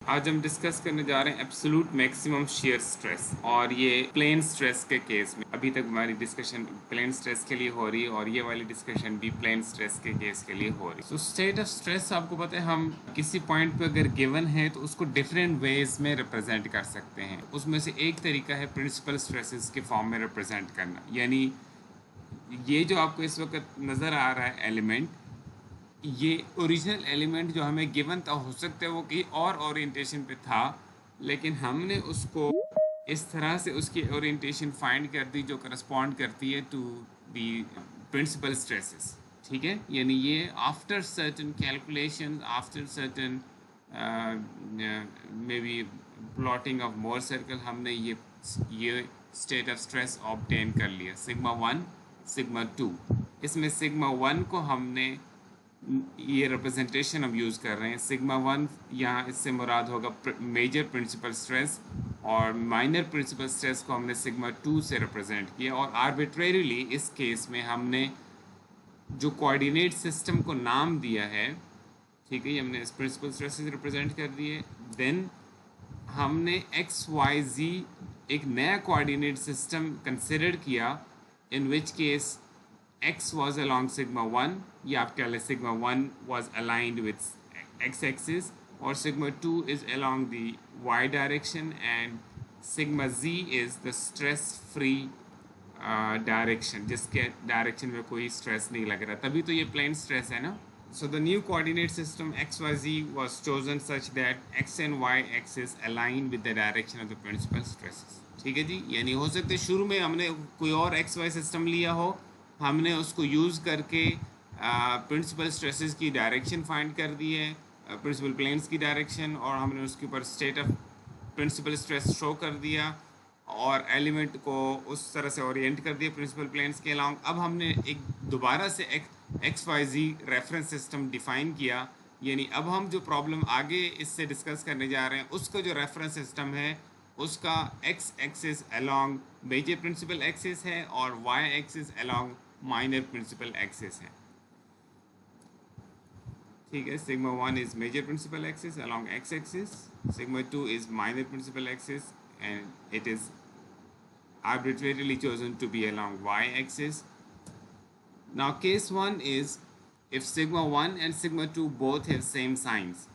आज हम डिस्कस करने जा रहे हैं एब्सोलूट मैक्सिमम शेयर स्ट्रेस, और ये प्लेन स्ट्रेस के केस में। अभी तक हमारी डिस्कशन प्लेन स्ट्रेस के लिए हो रही है और ये वाली डिस्कशन भी प्लेन स्ट्रेस के केस के लिए हो रही है। तो स्टेट ऑफ स्ट्रेस आपको पता है, हम किसी पॉइंट पे अगर गिवन है तो उसको डिफरेंट वेज में रिप्रेजेंट कर सकते हैं। उसमें से एक तरीका है प्रिंसिपल स्ट्रेसेस के फॉर्म में रिप्रेजेंट करना, यानी ये जो आपको इस वक्त नज़र आ रहा है एलिमेंट, ये ओरिजिनल एलिमेंट जो हमें गिवन था, हो सकता है वो कहीं और ओरिएंटेशन पे था, लेकिन हमने उसको इस तरह से उसकी ओरिएंटेशन फाइंड कर दी जो करस्पॉन्ड करती है टू दी प्रिंसिपल स्ट्रेसेस। ठीक है, यानी ये after certain calculation, after certain may be plotting of more circle, हमने ये स्टेट ऑफ स्ट्रेस ऑब्टेन कर लिया, सिग्मा 1 सिग्मा 2। इसमें सिग्मा 1 को हमने, ये रिप्रेजेंटेशन हम यूज़ कर रहे हैं, सिग्मा 1 यहाँ इससे मुराद होगा मेजर प्रिंसिपल स्ट्रेस, और माइनर प्रिंसिपल स्ट्रेस को हमने सिग्मा 2 से रिप्रेजेंट किया। और आर्बिट्रेरीली इस केस में हमने जो कोऑर्डिनेट सिस्टम को नाम दिया है, ठीक है, ये हमने इस प्रिंसिपल स्ट्रेस से रिप्रेजेंट कर दिए। देन हमने एक्स वाई जी एक नया कोऑर्डिनेट सिस्टम कंसिडर किया, इन which case x was along sigma 1, या आप कह लें sigma 1 was aligned with x axis, और sigma 2 is along the y direction, and sigma z is the stress free direction, जिसके direction में कोई स्ट्रेस नहीं लग रहा, तभी तो ये प्लेन स्ट्रेस है ना। So the new coordinate system XYZ was chosen such that x and y axis align with the direction of the principal stresses। ठीक है जी, यानी हो सकता है शुरू में हमने कोई और XY सिस्टम लिया हो, हमने उसको यूज़ करके प्रिंसिपल स्ट्रेसेस की डायरेक्शन फाइंड कर दी है, प्रिंसिपल प्लेन्स की डायरेक्शन, और हमने उसके ऊपर state of principal stress show कर दिया और एलिमेंट को उस तरह से ओरिएंट कर दिया प्रिंसिपल प्लेन्स के अलाउंग। अब हमने एक दोबारा से एक्स वाई जी रेफरेंस सिस्टम डिफ़ाइन किया, यानी अब हम जो प्रॉब्लम आगे इससे डिस्कस करने जा रहे हैं उसका जो रेफरेंस सिस्टम है उसका X axis along major principal axis है और Y axis along minor principal axis है। ठीक है, sigma 1 is major principal axis along X axis, sigma 2 is minor principal axis and it is arbitrarily chosen to be along y-axis. Now case 1 is if sigma 1 and sigma 2 both have same signs।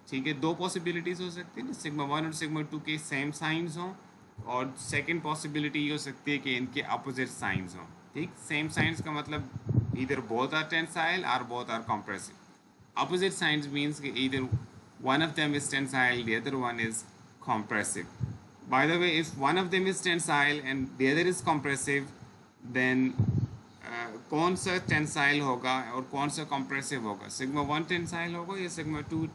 ठीक है, दो possibilities हो सकती है ना, sigma 1 और sigma 2 के same signs हों, और सेकंड पॉसिबिलिटी ये हो सकती है कि इनके अपोजिट साइंस हों। ठीक, सेम साइंस का मतलब इधर बोथ आर टेंसाइल और both are compressive. Opposite signs means कि इधर one of them is tensile, the other one is compressive। By the way, if one of them is tensile and the other is compressive, then कौन सा tensile होगा और कौन सा compressive होगा? Sigma 1 tensile होगा या सिग्मा 2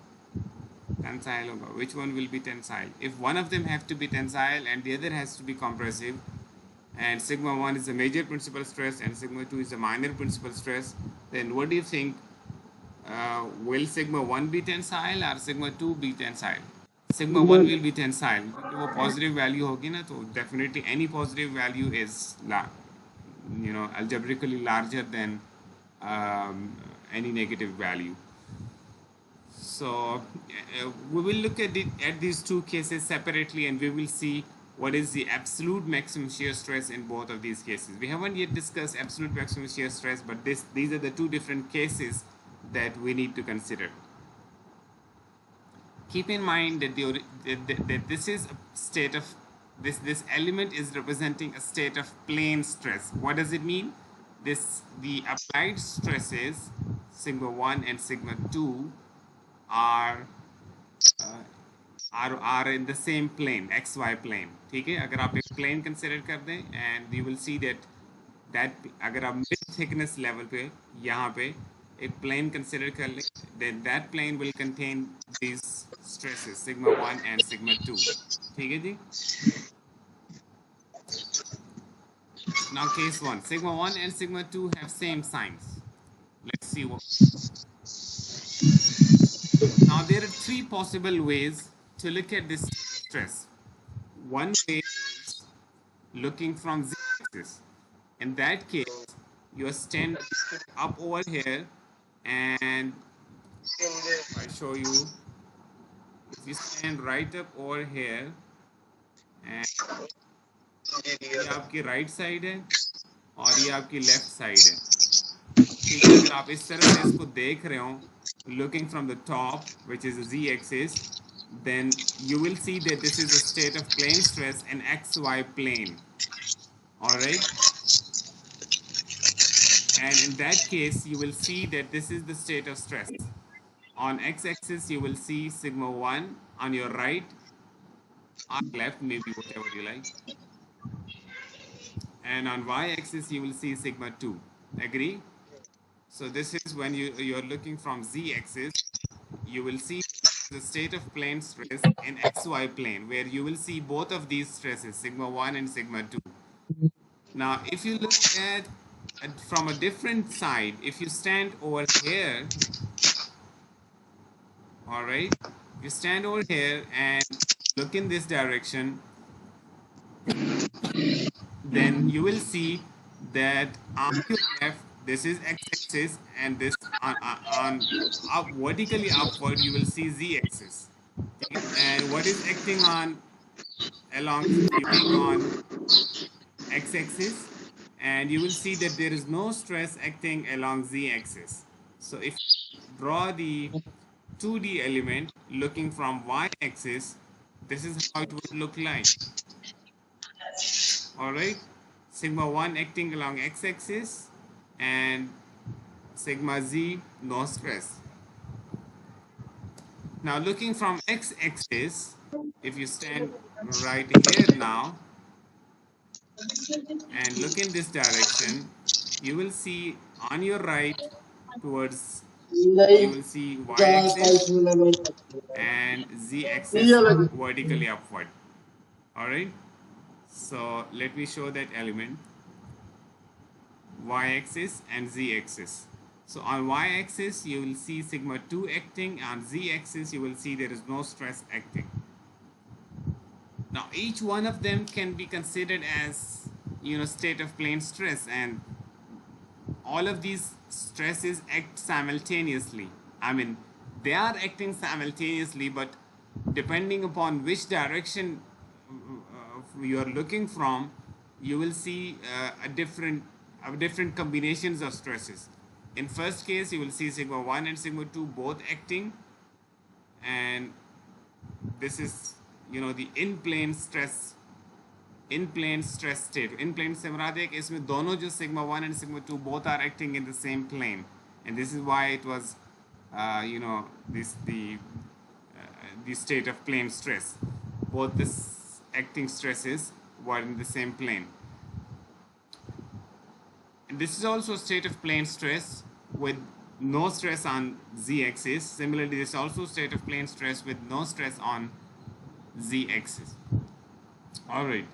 tensile होगा? Which one will be tensile? If one of them have to be tensile and the other has to be compressive, and sigma 1 is a major principal stress and sigma 2 is a minor principal stress, then what do you think? Will sigma 1 be tensile or sigma 2 be tensile? Sigma 1 will be tensile, क्योंकि वो positive value होगी ना, तो definitely any positive value is algebraically larger than any negative value. So we will look at these two cases separately, and we will see what is the absolute maximum shear stress in both of these cases. We haven't yet discussed absolute maximum shear stress, but these are the two different cases that we need to consider. Keep in mind that this is a state of this element is representing a state of plane stress. What does it mean? The applied stresses sigma 1 and sigma 2 are in the same plane, xy plane। ठीक है, अगर आप एक plane consider कर दें, and you will see that अगर आप mid thickness level पे यहाँ पे एक plane consider कर लें, then that plane will contain these stresses sigma 1 and sigma 2। ठीक है जी। Now case 1, sigma 1 and sigma 2 have same signs। Let's see what। Now there are three possible ways to look at this stress. One way is looking from z-axis. In that case, you stand up over here, and if I show you, if if you stand right up over here and ये आपकी right side है और ये आपकी left side है, ठीक है। अगर आप इस तरह से इसको देख रहे हो, looking from the top, which is the z-axis, then you will see that this is a state of plane stress in xy plane. All right. And in that case, you will see that this is the state of stress. On x-axis, you will see sigma 1 on your right, or left, maybe whatever you like. And on y-axis, you will see sigma 2. Agree? So this is when you're looking from z-axis, you will see the state of plane stress in xy plane, where you will see both of these stresses, sigma 1 and sigma 2. Now, if you look at from a different side, if you stand over here, all right, you stand over here and look in this direction, then you will see that on your left, this is x-axis, and this on up vertically upward, you will see z-axis. And what is acting on along on x-axis? And you will see that there is no stress acting along z-axis. So if you draw the 2D element looking from y-axis, this is how it would look like. All right, sigma 1 acting along x-axis and sigma z no stress. Now looking from x-axis, if you stand right here now and look in this direction, you will see on your right towards, you will see y-axis and z-axis vertically upward. All right, so let me show that element, y-axis and z-axis. So on y-axis you will see sigma 2 acting, on z-axis you will see there is no stress acting. Now each one of them can be considered as, you know, state of plane stress, and all of these stresses act simultaneously. I mean, they are acting simultaneously, but depending upon which direction you are looking from, you will see different combinations of stresses. In first case, you will see sigma 1 and sigma 2 both acting, and this is, you know, the in plane stress state. In plane से मुराद है कि इसमें दोनों जो sigma 1 and sigma 2 both are acting in the same plane, and this is why it was you know, the state of plane stress. Both the acting stresses were in the same plane. And this is also a state of plane stress with no stress on z-axis. Similarly, this is also a state of plane stress with no stress on z-axis. All right.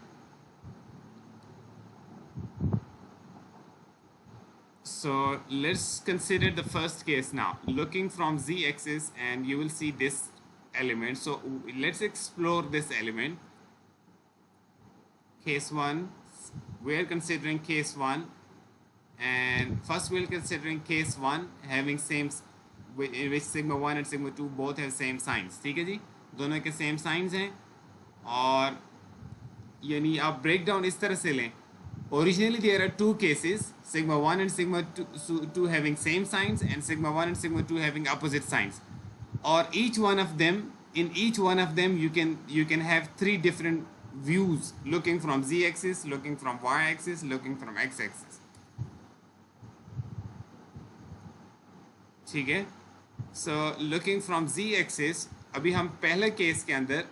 So let's consider the first case now. Looking from z-axis, and you will see this element. So let's explore this element. Case 1, we are considering case 1, and first we are considering case 1 having same, in which sigma 1 and sigma 2 both have same signs. ठीक है जी, दोनों के same signs हैं, और यानी आप breakdown इस तरह से लें. Originally there are two cases, sigma 1 and sigma 2 having same signs, and sigma 1 and sigma 2 having opposite signs. Or each one of them, in each one of them you can have three different views, looking from z-axis, looking from y-axis, looking from x-axis. ठीक है. So looking from z-axis, अभी हम पहले case के अंदर,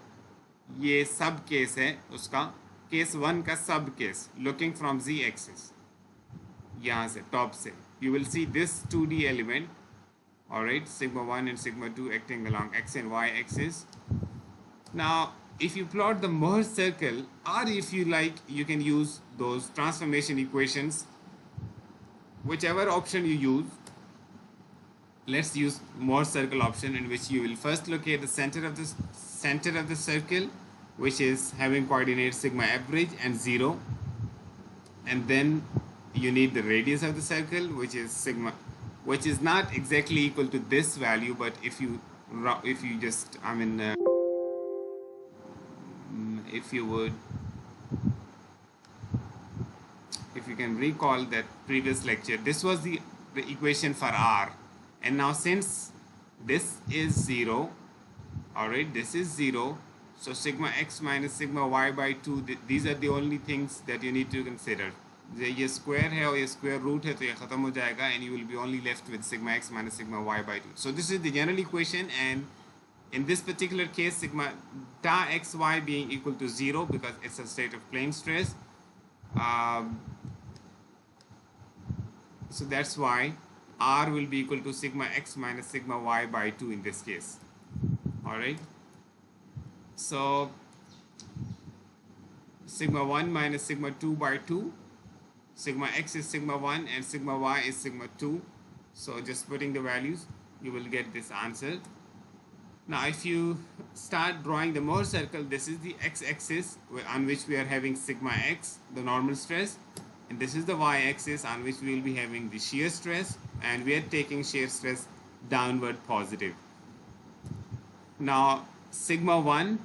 ये सब case है उसका, केस 1 का सब केस, looking from z-axis, यहाँ से टॉप से you will see this 2D element. All right, sigma 1 and sigma 2 acting along x and y axis. Now if you plot the Mohr circle, or if you like, you can use those transformation equations, whichever option you use. Let's use Mohr circle option, in which you will first locate the center of the circle, which is having coordinates sigma average and 0, and then you need the radius of the circle, which is sigma, which is not exactly equal to this value, but if you just if you would, if you can recall that previous lecture, this was the equation for r, and now since this is 0, all right, this is 0, so sigma x minus sigma y by 2, these are the only things that you need to consider. ये square है और ये square root है, तो ये ख़त्म हो जाएगा, and you will be only left with sigma x minus sigma y by 2. So this is the general equation, and in this particular case, sigma tau xy being equal to 0 because it's a state of plane stress. So that's why r will be equal to sigma x minus sigma y by 2 in this case. All right. So sigma 1 minus sigma 2 by 2. Sigma x is sigma 1 and sigma y is sigma 2. So just putting the values, you will get this answer. Now if you start drawing the Mohr circle, this is the x-axis on which we are having sigma x, the normal stress, and this is the y-axis on which we will be having the shear stress, and we are taking shear stress downward positive. Now sigma 1,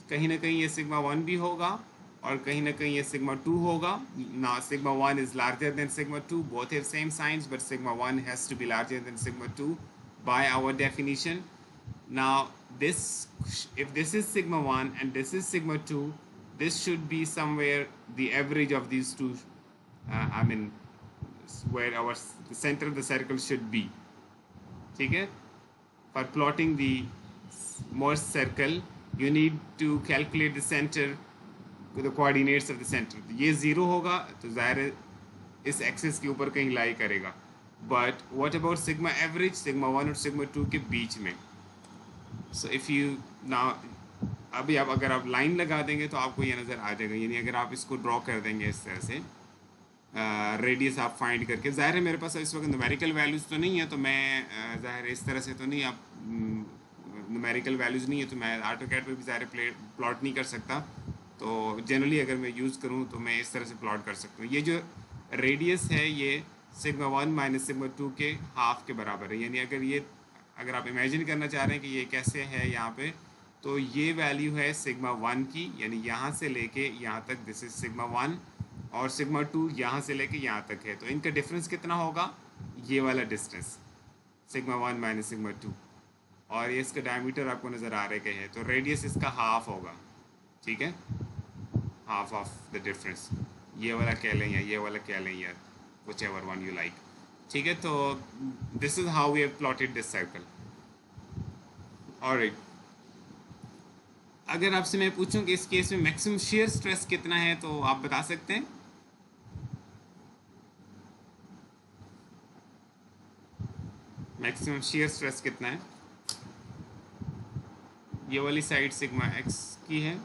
कहीं ना कहीं ये sigma 1 भी होगा और कहीं ना कहीं ये sigma 2 होगा. Now sigma 1 is larger than sigma 2, both have same signs, but sigma 1 has to be larger than sigma 2 by our definition. Now this, if this is sigma 1 and this is sigma 2, this should be somewhere the average of these two, I mean where our the center of the circle should be. ठीक है? For plotting the Mohr circle, you need to calculate the center, the coordinates of the center. ये 0 होगा तो ज़ाहिर है इस axis के ऊपर कहीं लाई करेगा. But what about sigma average, sigma 1 और sigma 2 के बीच में? So if you now, अभी आप अगर आप लाइन लगा देंगे तो आपको ये नज़र आ जाएगा. यानी अगर आप इसको ड्रॉ कर देंगे इस तरह से, रेडियस आप फाइंड करके, ज़ाहिर है मेरे पास इस वक्त न्यूमेरिकल वैल्यूज़ तो नहीं है, तो मैं ज़ाहिर इस तरह से तो नहीं, आप न्यूमेरिकल वैल्यूज़ नहीं है तो मैं AutoCAD पे भी ज़ाहिर प्लॉट नहीं कर सकता. तो जनरली अगर मैं यूज़ करूँ तो मैं इस तरह से प्लॉट कर सकता हूँ. ये जो रेडियस है ये सिग्मा 1 माइनस सिग्मा 2 के हाफ के बराबर है. यानी अगर आप इमेजिन करना चाह रहे हैं कि ये कैसे है यहाँ पे, तो ये वैल्यू है सिग्मा 1 की, यानी यहाँ से लेके यहाँ तक दिस इज सिग्मा 1, और सिग्मा 2 यहाँ से लेके यहाँ तक है. तो इनका डिफरेंस कितना होगा? ये वाला डिस्टेंस सिग्मा 1 माइनस सिग्मा 2, और ये इसका डायमीटर आपको नज़र आ रहे है, तो रेडियस इसका हाफ होगा. ठीक है, हाफ ऑफ द डिफरेंस. ये वाला कह लें या ये वाला कह लें, या whichever one you like. ठीक है, तो this is how we have plotted this circle. Alright. अगर आपसे मैं पूछूं कि इस केस में मैक्सिमम shear स्ट्रेस कितना है, तो आप बता सकते हैं? मैक्सिमम shear स्ट्रेस कितना है? ये वाली साइड सिग्मा x की है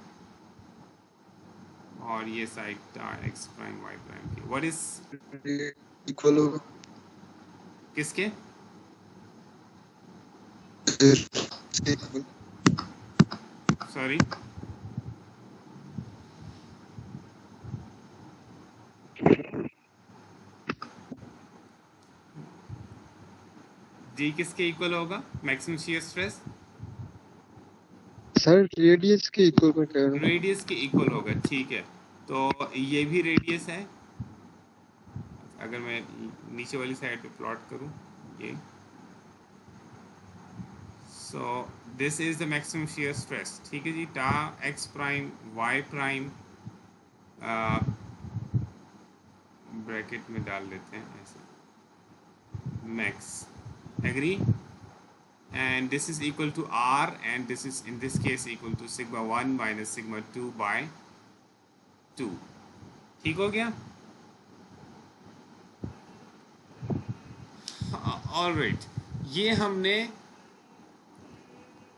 और ये side x prime y prime की. व्हाट इज इक्वल होगा किसके? सॉरी, जी किसके इक्वल होगा maximum shear stress? Sir radius के इक्वल में कह रहा हूं. रेडियस के इक्वल होगा. ठीक है, तो ये भी रेडियस है. अगर मैं नीचे वाली साइड पे प्लॉट करूं ये, so this is the maximum shear stress. ठीक है जी, tau X prime Y prime bracket में डाल देते हैं ऐसे, max. Agree? And this is equal to r, and this is in this case equal to sigma 1 minus sigma 2 by 2. ठीक हो गया? Alright, ये हमने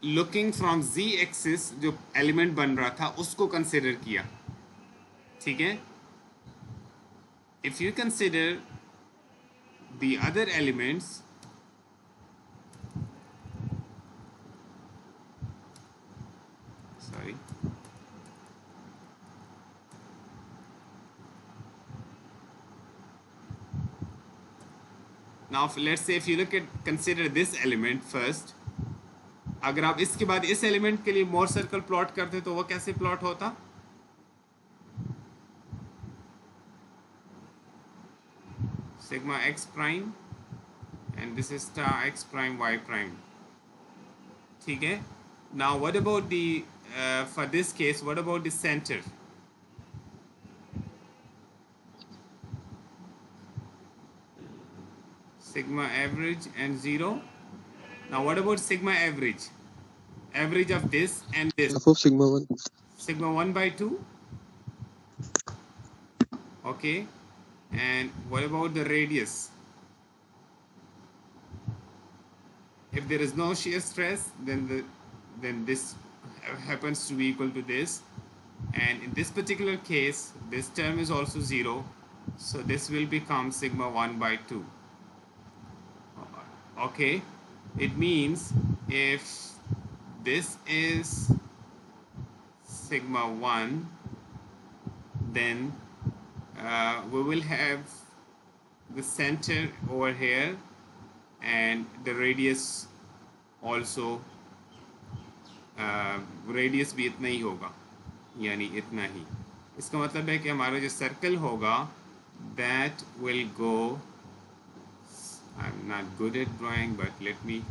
looking from z axis जो एलिमेंट बन रहा था उसको कंसिडर किया. ठीक है, if you consider the other elements, sorry, now let's say if you look at consider this element first. अगर आप इसके बाद इस एलिमेंट के लिए मोर सर्कल प्लॉट करते तो वो कैसे प्लॉट होता? sigma x prime, and this is star x prime y prime. ठीक है. Now what about the for this case, what about the center? Sigma average and 0. Now what about sigma average? Average of this and this. Half of sigma 1. Sigma 1 by 2. Okay. And what about the radius? If there is no shear stress, then this happens to be equal to this. And in this particular case, this term is also 0. So this will become sigma 1 by 2. Okay. It means if this is sigma 1, then we will have the center over here and the radius also, radius भी इतना ही होगा, यानी इतना ही. इसका मतलब है कि हमारा जो सर्कल होगा that will go, I'm not good at drawing but let me,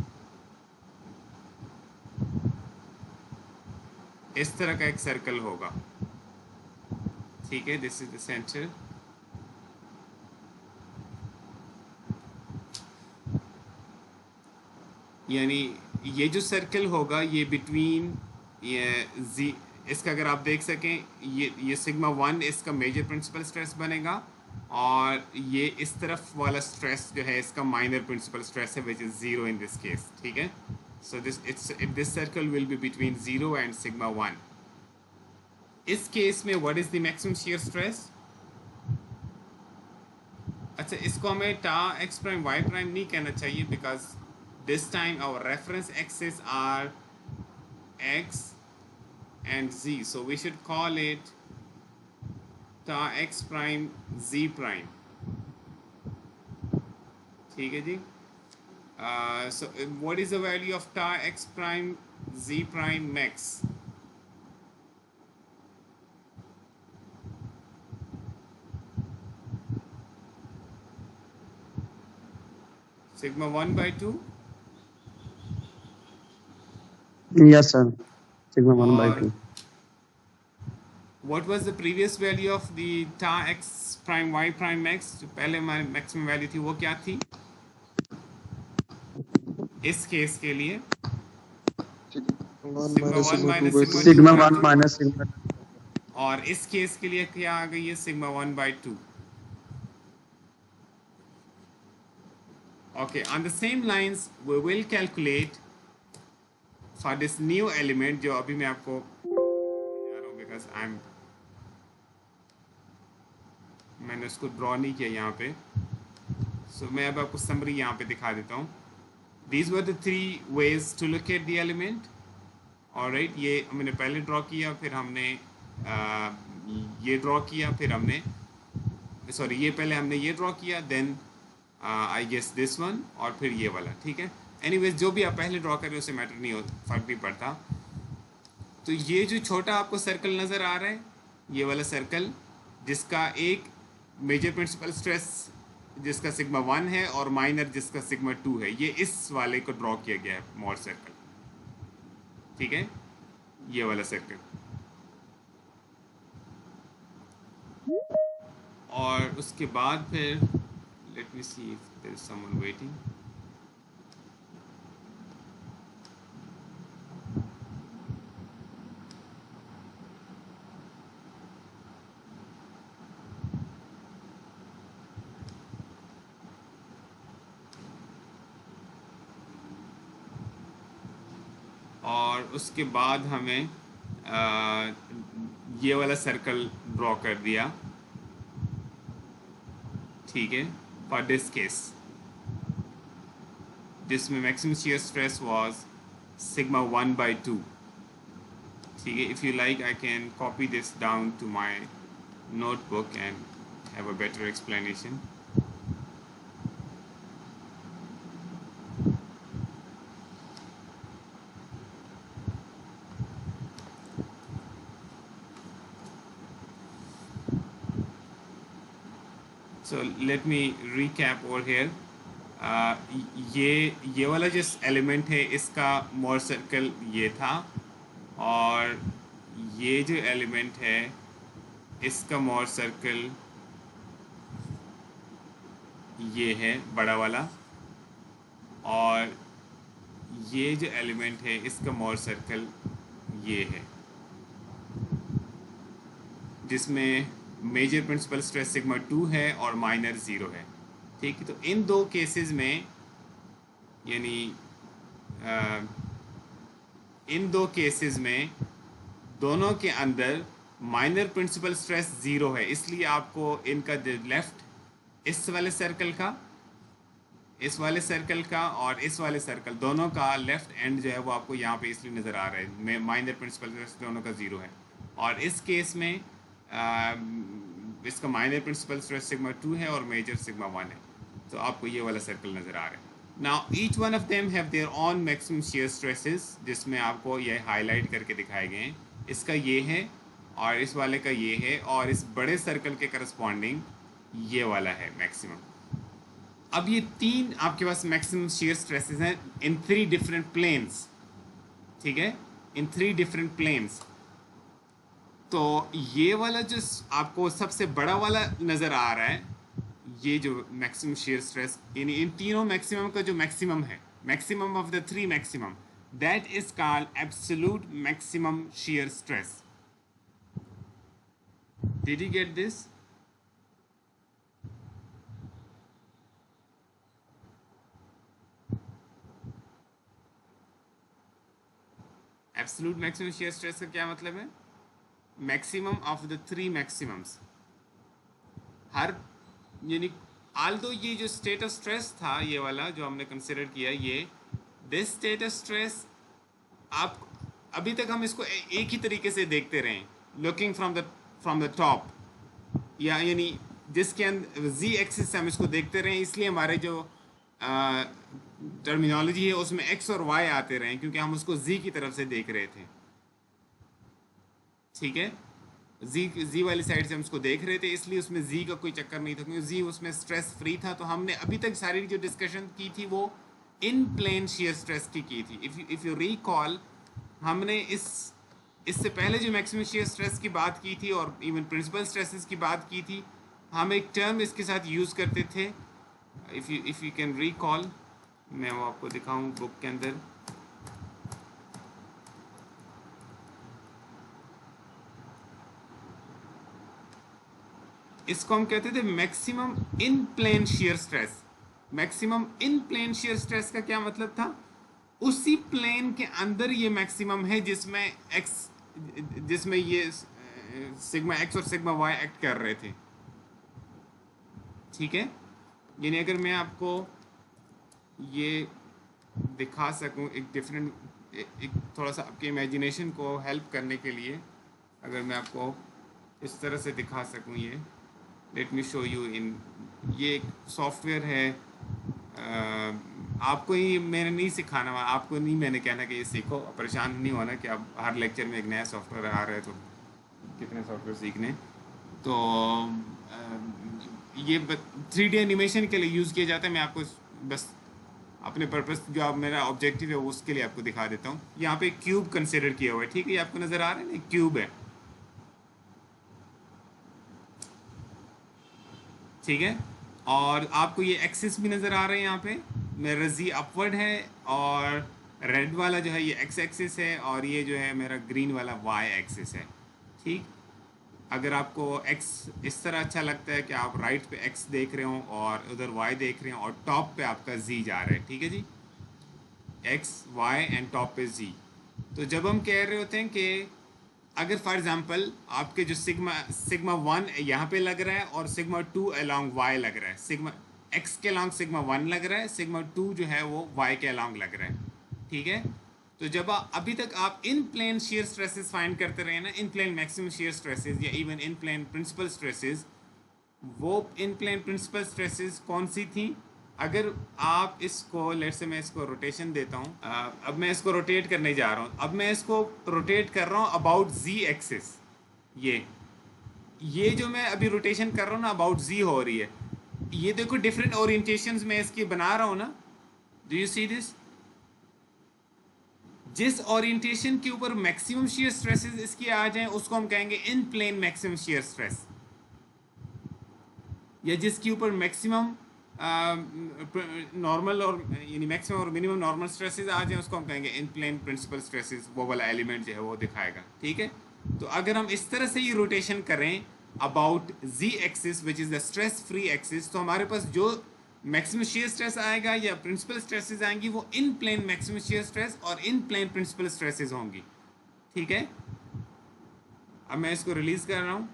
इस तरह का एक सर्कल होगा. ठीक है. This is the centre. यानी ये जो सर्कल होगा ये बिटवीन ये इसका अगर आप देख सकें, ये सिग्मा 1 इसका मेजर प्रिंसिपल स्ट्रेस बनेगा और ये इस तरफ वाला स्ट्रेस जो है इसका माइनर प्रिंसिपल स्ट्रेस है, which is 0 in this case. ठीक है. So this circle will be between 0 and sigma 1. इस केस में what is the maximum shear stress? अच्छा, इसको हमें टा एक्स प्राइम वाई प्राइम नहीं कहना चाहिए, because this time our reference axes are x and z, so we should call it ta x prime z prime. ठीक है जी. So what is the value of ta x prime z prime max? Sigma 1 by 2. Yes, sir. Sigma 1 by 2. What was the previous value of the ta x prime y prime max? जो पहले हमारी maximum value थी वो क्या थी इस case के लिए? Sigma 1 minus Sigma sigma 2 by 2. 1 minus sigma 2. और इस केस के लिए क्या आ गई है? Sigma 1 by 2. Okay, on the same lines we will calculate for this new element जो अभी मैं आपको बता रहा हूँ, because मैंने उसको ड्रॉ नहीं किया यहाँ पे. So मैं अब आपको समरी यहाँ पे दिखा देता हूँ. These were the 3 ways to look at the element. Alright, ये हमने पहले ड्रॉ किया, फिर हमने ये ड्रॉ किया, फिर हमने ये पहले हमने ये ड्रॉ किया, then I guess this one, और फिर ये वाला. ठीक है. एनीवेज जो भी आप पहले ड्रॉ करें उससे मैटर नहीं होता, फर्क नहीं पड़ता. तो ये जो छोटा आपको सर्कल नज़र आ रहा है, ये वाला सर्कल जिसका एक मेजर प्रिंसिपल स्ट्रेस जिसका सिग्मा 1 है और माइनर जिसका सिग्मा 2 है, ये इस वाले को ड्रॉ किया गया है, मॉड सर्कल. ठीक है. ये वाला सर्कल. और उसके बाद फिर let me see if there is someone waiting. और उसके बाद हमें ये वाला सर्कल ड्रॉ कर दिया. ठीक है. फॉर दिस केस जिसमें maximum shear stress was sigma 1 by 2. ठीक है. If you like I can copy this down to my notebook and have a better explanation. So let me recap over here. ये वाला जिस element है इसका मोर circle ये था, और ये जो एलिमेंट है इसका मोर सर्कल ये है बड़ा वाला, और ये जो एलिमेंट है इसका मोर सर्कल ये है, जिसमें मेजर प्रिंसिपल स्ट्रेस सिग्मा 2 है और माइनर 0 है। ठीक है, तो इन दो केसेस में, यानी इन दो केसेस में दोनों के अंदर माइनर प्रिंसिपल स्ट्रेस 0 है, इसलिए आपको इनका लेफ्ट इस वाले सर्कल का, इस वाले सर्कल का और इस वाले सर्कल दोनों का लेफ्ट एंड जो है वो आपको यहाँ पे इसलिए नज़र आ रहा है, माइनर प्रिंसिपल स्ट्रेस दोनों का 0 है। और इस केस में इसका माइनर प्रिंसिपल स्ट्रेस सिग्मा 2 है और मेजर सिग्मा 1 है, तो आपको ये वाला सर्कल नज़र आ रहा है। Now each one of them have their on maximum shear stresses, जिसमें आपको ये हाईलाइट करके दिखाए गए हैं। इसका ये है और इस वाले का ये है, और इस बड़े सर्कल के करस्पॉन्डिंग ये वाला है मैक्सिमम। अब ये तीन आपके पास मैक्सिमम शियर स्ट्रेसेस हैं इन 3 डिफरेंट प्लेन्स। ठीक है, इन 3 डिफरेंट प्लेन्स। तो ये वाला जो आपको सबसे बड़ा वाला नज़र आ रहा है, ये जो मैक्सिमम शियर स्ट्रेस, यानी इन तीनों मैक्सिमम का जो मैक्सिमम है, maximum of the 3 maximum, that is called absolute maximum shear stress. Did you get this? Absolute maximum shear stress का क्या मतलब है? Maximum of the 3 maximums. हर, यानी आल्दो ये जो स्टेट ऑफ स्ट्रेस था, ये वाला जो हमने कंसिडर किया, ये दिस स्टेट ऑफ स्ट्रेस, आप अभी तक हम इसको एक ही तरीके से देखते रहे, लुकिंग फ्रॉम द टॉप, या यानी जिसके अंदर जी एक्सिस से हम इसको देखते रहे, इसलिए हमारे जो टर्मिनोलॉजी है उसमें एक्स और वाई आते रहे, क्योंकि हम उसको जी की तरफ से देख रहे थे। ठीक है, जी वाली साइड से हम उसको देख रहे थे, इसलिए उसमें जी का कोई चक्कर नहीं था, क्योंकि जी उसमें स्ट्रेस फ्री था। तो हमने अभी तक सारी जो डिस्कशन की थी वो इन प्लेन शियर स्ट्रेस की थी। इफ़ यू रिकॉल, हमने इससे पहले जो मैक्सिमम शियर स्ट्रेस की बात की थी और इवन प्रिंसिपल स्ट्रेसेस की बात की थी, हम एक टर्म इसके साथ यूज़ करते थे। इफ़ यू कैन रिकॉल, मैं वो आपको दिखाऊँ बुक के अंदर। इसको हम कहते थे maximum in plane shear stress. Maximum in plane shear stress का क्या मतलब था? उसी प्लेन के अंदर ये मैक्सिमम है जिसमें ये सिग्मा एक्स और सिग्मा वाई एक्ट कर रहे थे। ठीक है, यानी अगर मैं आपको ये दिखा सकूं एक डिफरेंट, एक थोड़ा सा आपके इमेजिनेशन को हेल्प करने के लिए, अगर मैं आपको इस तरह से दिखा सकूं, ये let me show you in, ये एक सॉफ्टवेयर है। आपको ही मैंने नहीं सिखाना, आपको नहीं मैंने कहना कि ये सीखो, परेशान नहीं होना कि आप हर लेक्चर में एक नया सॉफ्टवेयर आ रहा है तो कितने सॉफ्टवेयर सीखने। तो ये 3D एनिमेशन के लिए यूज़ किया जाता है। मैं आपको बस अपने पर्पस, जो आप मेरा ऑब्जेक्टिव है उसके लिए आपको दिखा देता हूँ। यहाँ पे क्यूब कंसिडर किया हुआ है। ठीक है, ये आपको नज़र आ रहा है ना, क्यूब है। ठीक है, और आपको ये एक्सिस भी नज़र आ रहे हैं। यहाँ पे मेरा जी अपवर्ड है और रेड वाला जो है ये एक्स एक्सिस है, और ये जो है मेरा ग्रीन वाला वाई एक्सिस है। ठीक, अगर आपको एक्स इस तरह अच्छा लगता है कि आप राइट पे एक्स देख रहे हो और उधर वाई देख रहे हो और टॉप पे आपका जी जा रहा है। ठीक है जी, एक्स वाई एंड टॉप पे जी। तो जब हम कह रहे होते हैं कि अगर फॉर एग्जांपल आपके जो सिग्मा 1 यहाँ पे लग रहा है और सिग्मा 2 अलॉन्ग वाई लग रहा है, सिग्मा एक्स के अलॉन्ग सिग्मा 1 लग रहा है, सिग्मा 2 जो है वो वाई के अलॉन्ग लग रहा है। ठीक है, तो जब अभी तक आप in plane shear stresses find करते रहे ना, in plane maximum shear stresses या even in plane principal stresses, वो इन प्लेन प्रिंसिपल स्ट्रेसेस कौन सी थी? अगर आप इसको, लेट से मैं इसको रोटेशन देता हूँ, अब मैं इसको रोटेट करने जा रहा हूँ। अब मैं इसको रोटेट कर रहा हूँ अबाउट जी एक्सिस। ये जो मैं अभी रोटेशन कर रहा हूँ ना, अबाउट जी हो रही है। ये देखो डिफरेंट ओरिएंटेशंस में इसकी बना रहा हूं ना, डू यू सी दिस? जिस ओरिएंटेशन के ऊपर मैक्सिमम शियर स्ट्रेसेस इसके आ जाएं उसको हम कहेंगे इन प्लेन मैक्सिमम शियर स्ट्रेस, या जिसके ऊपर मैक्सिमम नॉर्मल और यानी मैक्सिमम और मिनिमम नॉर्मल स्ट्रेसेस आ जाएं उसको हम कहेंगे इन प्लेन प्रिंसिपल स्ट्रेसेस, वो वाला एलिमेंट जो है वो दिखाएगा। ठीक है, तो अगर हम इस तरह से ये रोटेशन करें about z axis which is the stress free axis, तो हमारे पास जो मैक्सिमम शियर स्ट्रेस आएगा या प्रिंसिपल स्ट्रेसेस आएंगी वो in plane maximum shear stress और इन प्लेन प्रिंसिपल स्ट्रेसेस होंगी। ठीक है, अब मैं इसको रिलीज कर रहा हूँ।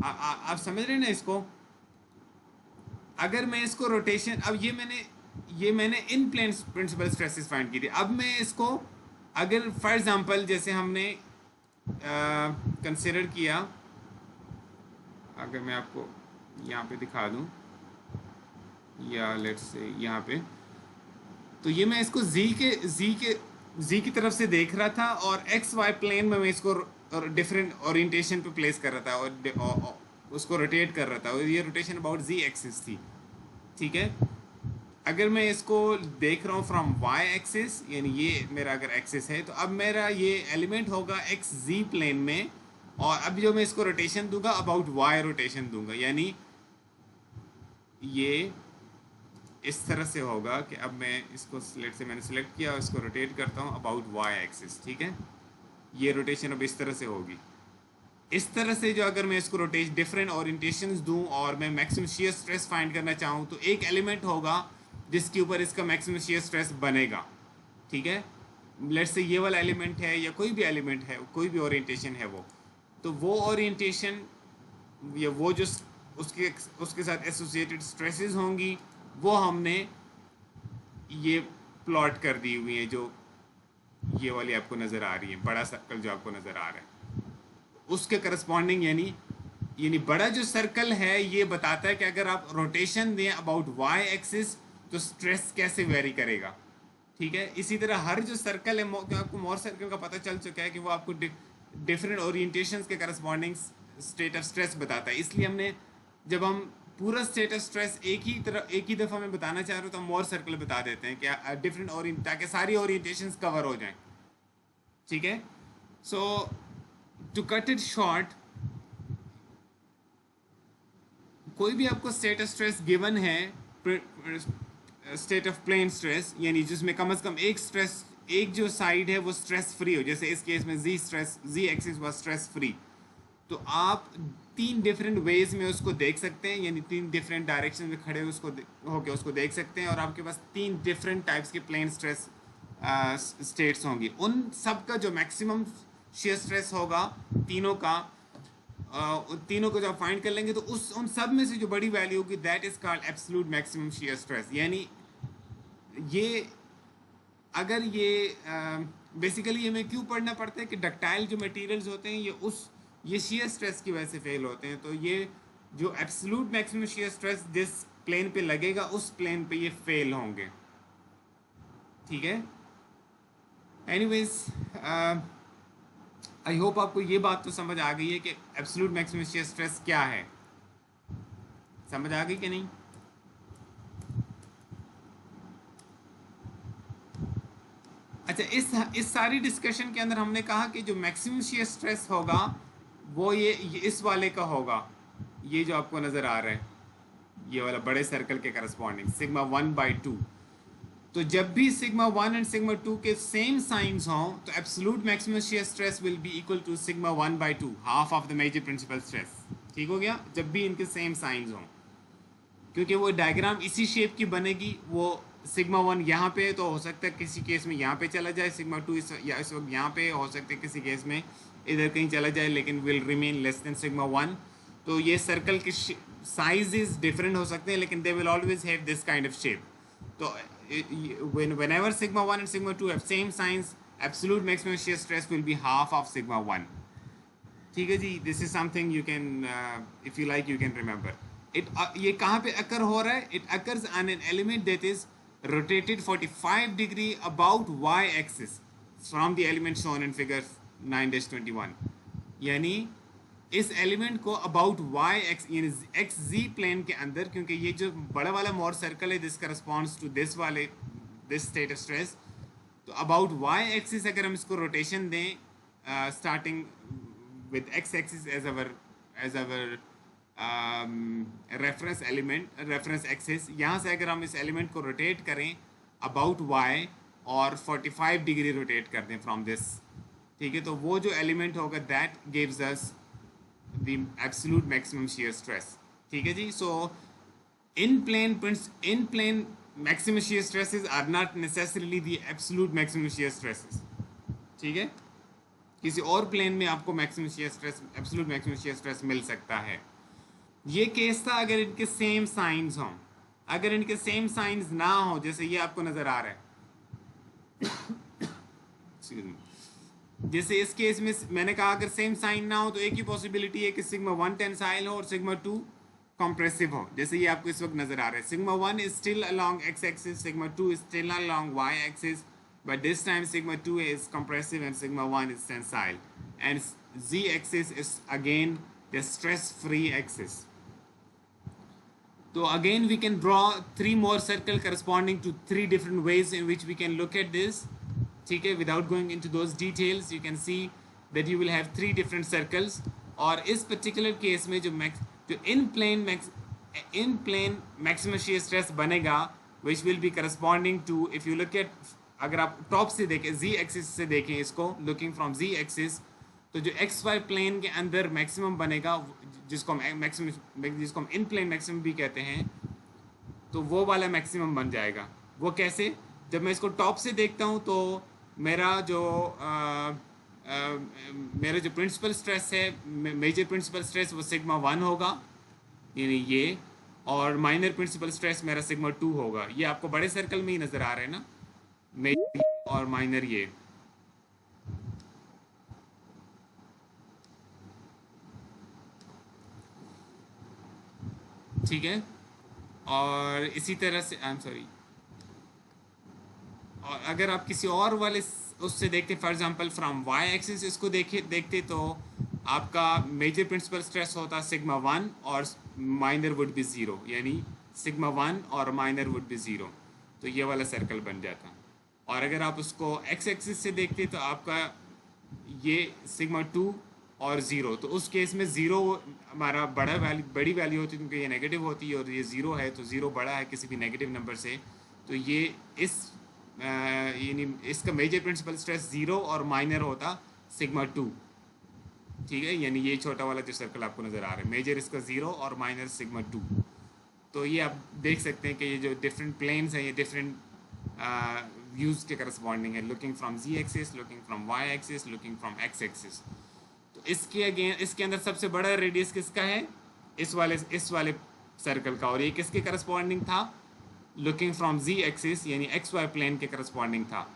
आप समझ रहे हैं ना इसको? अगर मैं इसको रोटेशन, अब ये मैंने इन प्लेन प्रिंसिपल स्ट्रेसेस फाइंड की थी। अब मैं इसको अगर फॉर एग्जांपल जैसे हमने कंसिडर किया, अगर मैं आपको यहाँ पे दिखा दूँ या लेट्स से यहाँ पे, तो ये मैं इसको z की तरफ से देख रहा था और एक्स वाई प्लेन में मैं इसको डिफरेंट ओरिएंटेशन पे प्लेस कर रहा था और उसको रोटेट कर रहा था, और ये रोटेशन अबाउट z एक्सिस थी। ठीक है, अगर मैं इसको देख रहा हूँ फ्रॉम y एक्सिस, यानी ये मेरा अगर एक्सिस है, तो अब मेरा ये एलिमेंट होगा एक्स z प्लेन में, और अब जो मैं इसको रोटेशन दूंगा अबाउट y रोटेशन दूंगा, यानी ये इस तरह से होगा कि अब मैं इसको मैंने सेलेक्ट किया और इसको रोटेट करता हूँ अबाउट y एक्सिस। ठीक है, ये रोटेशन अब इस तरह से होगी। इस तरह से जो अगर मैं इसको रोटेट डिफरेंट ओरिएंटेशंस दूं और मैं मैक्सिमम शियर स्ट्रेस फाइंड करना चाहूँ, तो एक एलिमेंट होगा जिसके ऊपर इसका मैक्सिमम शियर स्ट्रेस बनेगा। ठीक है, लेट्स से ये वाला एलिमेंट है या कोई भी एलिमेंट है, कोई भी ओरिएंटेशन है वो, तो वो ओरिएंटेशन या वो जो उसके साथ एसोसिएटेड स्ट्रेसेस होंगी वो हमने ये प्लॉट कर दी हुई है, जो ये वाली आपको नज़र आ रही है, बड़ा सर्कल जो आपको नज़र आ रहा है उसके करस्पॉन्डिंग, यानी बड़ा जो सर्कल है ये बताता है कि अगर आप रोटेशन दें अबाउट y एक्सिस तो स्ट्रेस कैसे वेरी करेगा। ठीक है, इसी तरह हर जो सर्कल है, आपको मोर सर्कल का पता चल चुका है कि वो आपको डिफरेंट ओरिएंटेशंस के करस्पॉन्डिंग स्टेट ऑफ स्ट्रेस बताता है। इसलिए हमने जब हम पूरा स्टेट ऑफ स्ट्रेस एक ही दफ़ा में बताना चाह रहे हो तो हम मोर सर्कल बता देते हैं कि डिफरेंट ओरिएंट, ताकि सारी ओरिएंटेशंस कवर हो जाएं। ठीक है, सो टू कट इट शॉर्ट, कोई भी आपको स्टेट ऑफ स्ट्रेस गिवन है, स्टेट ऑफ प्लेन स्ट्रेस, यानी जिसमें कम से कम एक जो साइड है वो स्ट्रेस फ्री हो, जैसे इस केस में z axis was stress free, तो आप 3 डिफरेंट वेज में उसको देख सकते हैं, यानी 3 डिफरेंट डायरेक्शन में खड़े होकर उसको देख सकते हैं, और आपके पास 3 डिफरेंट टाइप्स के प्लेन स्ट्रेस स्टेट्स होंगी। उन सब का जो मैक्सिमम शियर स्ट्रेस होगा तीनों को जब फाइंड कर लेंगे तो उन सब में से जो बड़ी वैल्यू होगी that is called absolute maximum shear stress. यानी ये अगर ये बेसिकली ये हमें क्यों पढ़ना पड़ता है कि डक्टाइल जो मटेरियल्स होते हैं ये शियर स्ट्रेस की वजह से फेल होते हैं, तो ये जो एब्सोल्यूट मैक्सिमम शियर स्ट्रेस जिस प्लेन पे लगेगा उस प्लेन पे ये फेल होंगे। ठीक है, एनीवेज आई होप आपको ये बात तो समझ आ गई है कि एब्सोल्यूट मैक्सिमम शियर स्ट्रेस क्या है। समझ आ गई कि नहीं? अच्छा, इस सारी डिस्कशन के अंदर हमने कहा कि जो मैक्सिमम शियर स्ट्रेस होगा वो ये इस वाले का होगा, ये जो आपको नज़र आ रहा है ये वाला बड़े सर्कल के करस्पॉन्डिंग सिग्मा 1/2। तो जब भी सिग्मा 1 एंड सिग्मा 2 के सेम साइंस हों तो absolute maximum shear stress will be equal to sigma 1/2, half of the major principal stress. ठीक हो गया, जब भी इनके सेम साइंस हों, क्योंकि वो डायग्राम इसी शेप की बनेगी। वो सिग्मा 1 यहाँ पे तो हो सकता है किसी केस में यहाँ पे चला जाए, सिग्मा 2 इस वक्त यहाँ पे हो सकता है किसी केस में इधर कहीं चला जाए, लेकिन will remain less than sigma 1। तो ये सर्कल के साइजेस डिफरेंट हो सकते हैं लेकिन they will always have this kind of shape. तो whenever sigma 1 and sigma 2 have same signs, absolute maximum shear stress will be half of sigma 1. ठीक है जी, this is something you can if you like you can remember it. ये कहाँ पे अकर हो रहा है? It occurs on an element that is rotated 45 degree about y axis from the element shown in figure 9-21. यानी इस एलिमेंट को about Y X यानी एक्स जी प्लेन के अंदर, क्योंकि ये जो बड़ा वाला मोर सर्कल है दिस करस्पॉन्ड्स टू दिस वाले दिस स्टेट ऑफ स्ट्रेस, तो अबाउट वाई एक्सिस अगर हम इसको रोटेशन दें starting with X axis as our reference element reference axis, यहाँ से अगर हम इस एलिमेंट को रोटेट करें अबाउट वाई और 45 डिग्री रोटेट कर दें फ्रॉम दिस, ठीक है, तो वो जो एलिमेंट होगा that gives us the absolute maximum shear stress, ठीक है जी। सो in plane maximum shear stresses are not necessarily the absolute maximum shear stresses, ठीक है, किसी और प्लेन में आपको maximum shear stress absolute maximum shear stress मिल सकता है। ये केस था अगर इनके सेम साइंस हों, अगर इनके सेम साइंस ना हो, जैसे ये आपको नजर आ रहा है जैसे इस केस में मैंने कहा अगर सेम साइन ना हो तो एक ही पॉसिबिलिटी है कि सिग्मा 1 टेंसाइल हो और सिग्मा 2 कंप्रेसिव हो, जैसे ये आपको इस वक्त नजर आ रहा है। Sigma 1 is still along X axis, sigma 2 is still along Y axis, but this time sigma 2 is compressive and sigma 1 is tensile, and z axis is again the stress free axis. So again we can draw 3 more circle corresponding to 3 different ways in which we can look at this, ठीक है, without going into those details you can see that you will have 3 different circles, और इस particular case में जो in plane maximum shear stress बनेगा which will be corresponding to, if you look at, अगर आप top से देखें z axis से देखें इसको, लुकिंग फ्रॉम z एक्सिस, तो जो एक्स वाई प्लेन के अंदर मैक्सिमम बनेगा जिसको हम इन प्लेन मैक्सिमम भी कहते हैं, तो वो वाला मैक्सिमम बन जाएगा। वो कैसे? जब मैं इसको टॉप से देखता हूँ तो मेरा जो प्रिंसिपल स्ट्रेस है, मेजर प्रिंसिपल स्ट्रेस, वो सिग्मा 1 होगा यानी ये, और माइनर प्रिंसिपल स्ट्रेस मेरा सिग्मा 2 होगा। ये आपको बड़े सर्कल में ही नज़र आ रहे हैं ना, मेजर और माइनर ये, ठीक है। और इसी तरह से आई एम सॉरी, और अगर आप किसी और वाले उससे देखते, for example from Y axis इसको देखते तो आपका मेजर प्रिंसिपल स्ट्रेस होता सिग्मा 1 और माइनर वुड बी 0, यानी सिग्मा 1 और माइनर वुड बी 0, तो ये वाला सर्कल बन जाता। और अगर आप उसको एक्स एक्सिस से देखते तो आपका ये सिग्मा 2 और 0, तो उस केस में 0 हमारा बड़ी वैल्यू होती है क्योंकि ये नेगेटिव होती है, और ये 0 है तो 0 बड़ा है किसी भी नेगेटिव नंबर से, तो ये इस यानी इसका मेजर प्रिंसिपल स्ट्रेस 0 और माइनर होता सिग्मा 2, ठीक है, यानी ये छोटा वाला जो सर्कल आपको नज़र आ रहा है, मेजर इसका 0 और माइनर सिग्मा 2। तो ये आप देख सकते हैं कि ये जो डिफरेंट प्लेन्स हैं ये डिफरेंट व्यूज़ के करस्पॉन्डिंग है, looking from z axis, looking from y axis, looking from x axis. तो इसके अंदर सबसे बड़ा रेडियस किसका है? इस वाले सर्कल का, और ये किसके करस्पॉन्डिंग था? लुकिंग फ्रॉम z एक्सिस यानी एक्स वाई प्लेन के करस्पॉन्डिंग था।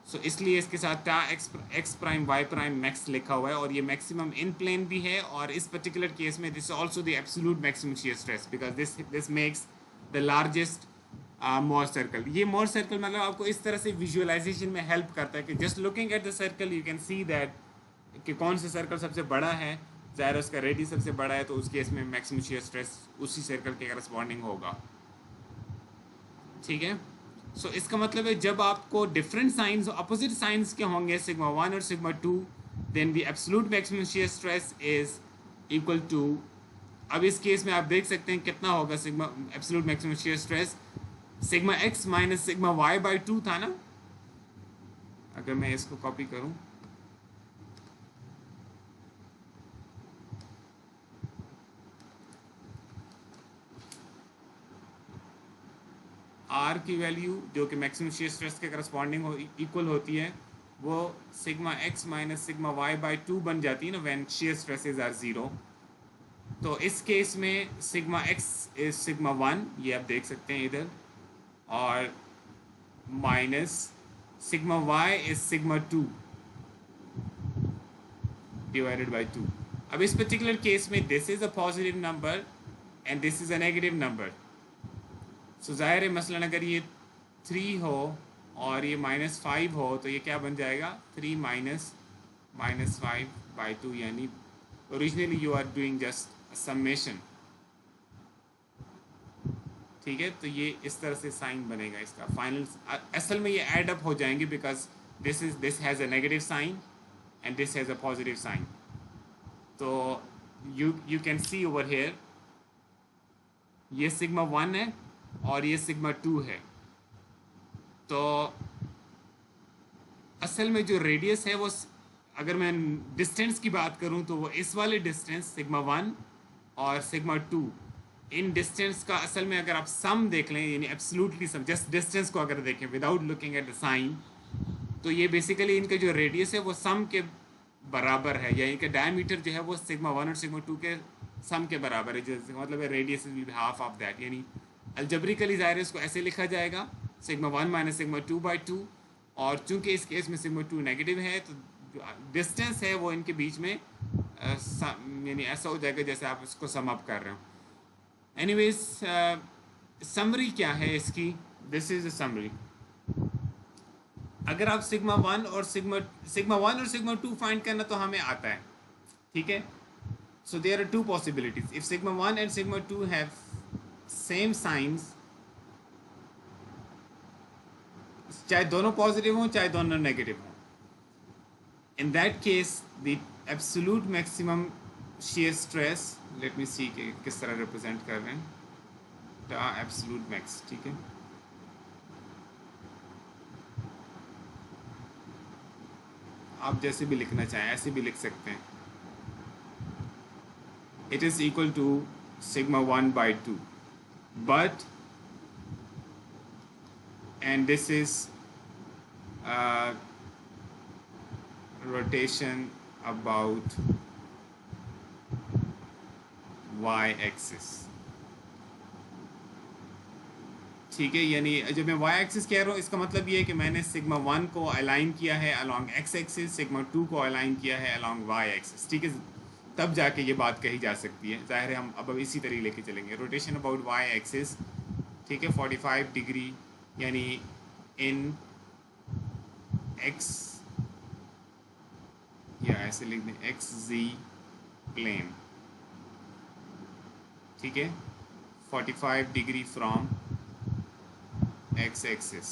सो इसलिए इसके साथ tau X prime Y prime max लिखा हुआ है, और ये मैक्सिमम इन प्लेन भी है, और इस पर्टिकुलर केस में this also the absolute maximum shear stress because this makes the largest more circle. ये मोर सर्कल मतलब आपको इस तरह से विजुअलाइजेशन में हेल्प करता है कि just looking at the circle you can see that कि कौन सा सर्कल सबसे बड़ा है, ज़ाहिर उसका रेडियस सबसे बड़ा है, तो उस केस में मैक्सिमम शियर स्ट्रेस उसी सर्कल के करस्पॉन्डिंग होगा, ठीक है। सो इसका मतलब है जब आपको डिफरेंट साइंस अपोजिट साइंस के होंगे सिग्मा 1 और sigma 2, then the absolute maximum shear stress is equal to, अब इस केस में आप देख सकते हैं कितना होगा sigma absolute maximum shear stress, sigma x minus sigma y by 2 था ना। अगर मैं इसको कॉपी करूं, r की वैल्यू जो कि मैक्सिमम शियर स्ट्रेस के करस्पॉन्डिंग इक्वल होती है, वो sigma x minus sigma y by 2 बन जाती है ना व्हेन शियर स्ट्रेसेस आर 0। तो इस केस में सिग्मा x इज सिग्मा 1, ये आप देख सकते हैं इधर, और minus sigma y is sigma 2 divided by 2। अब इस पर्टिकुलर केस में this is a positive number and this is a negative number, so जाहिर है मसलन अगर ये 3 हो और ये -5 हो तो ये क्या बन जाएगा? 3 माइनस -5 बाई 2 यानी originally you are doing just summation, ठीक है। तो ये इस तरह से साइन बनेगा इसका फाइनल। असल में ये ऐड अप हो जाएंगे because this has a negative sign and this has a positive sign. तो you can see over here ये सिग्मा 1 है और ये सिग्मा 2 है। तो असल में जो रेडियस है वो, अगर मैं डिस्टेंस की बात करूं तो वो इस वाले डिस्टेंस सिग्मा 1 और सिग्मा 2, इन डिस्टेंस का असल में अगर आप सम देख लें, यानी एब्सोल्युटली सम, जस्ट डिस्टेंस को अगर देखें without looking at the sign, तो ये बेसिकली इनका जो रेडियस है वो सम के बराबर है, या इनका डायमीटर जो है वो सिग्मा 1 और सिग्मा 2 के सम के बराबर है, जो मतलब है radius will be half of that. यानी अलजबरिकली ज़ाहिर है इसको ऐसे लिखा जाएगा सिग्मा 1 माइनस सिग्मा 2 बाई 2, और चूंकि इस केस में सिग्मा 2 नेगेटिव है तो डिस्टेंस है वो इनके बीच में यानी ऐसा हो जाएगा जैसे आप इसको सम अप कर रहे हो। एनीवेज समरी क्या है इसकी, दिस इज अ समरी। अगर आप सिग्मा 1 और सिग्मा 2 फाइंड करना तो हमें आता है, ठीक है। So there are two possibilities, if sigma 1 and sigma 2 have same signs, चाहे दोनों पॉजिटिव हों चाहे दोनों नेगेटिव हों, in that case the absolute maximum shear stress, let me see कि किस तरह represent कर रहे हैं, टा absolute max, ठीक है। आप जैसे भी लिखना चाहें ऐसे भी लिख सकते हैं, it is equal to sigma 1 by 2, but and this is rotation about y axis, ठीक है। यानी जब मैं y एक्सिस कह रहा हूँ इसका मतलब ये है कि मैंने सिग्मा 1 को अलाइन किया है अलॉन्ग x एक्सिस, सिग्मा 2 को अलाइन किया है अलॉन्ग y एक्सिस, ठीक है। तब जाके ये बात कही जा सकती है। ज़ाहिर है हम अब इसी तरीके लेके चलेंगे, रोटेशन अबाउट y एक्सिस, ठीक है, 45 डिग्री, यानी इन x, या ऐसे लिख दें एक्स जी प्लेन, ठीक है, 45 degree from x axis,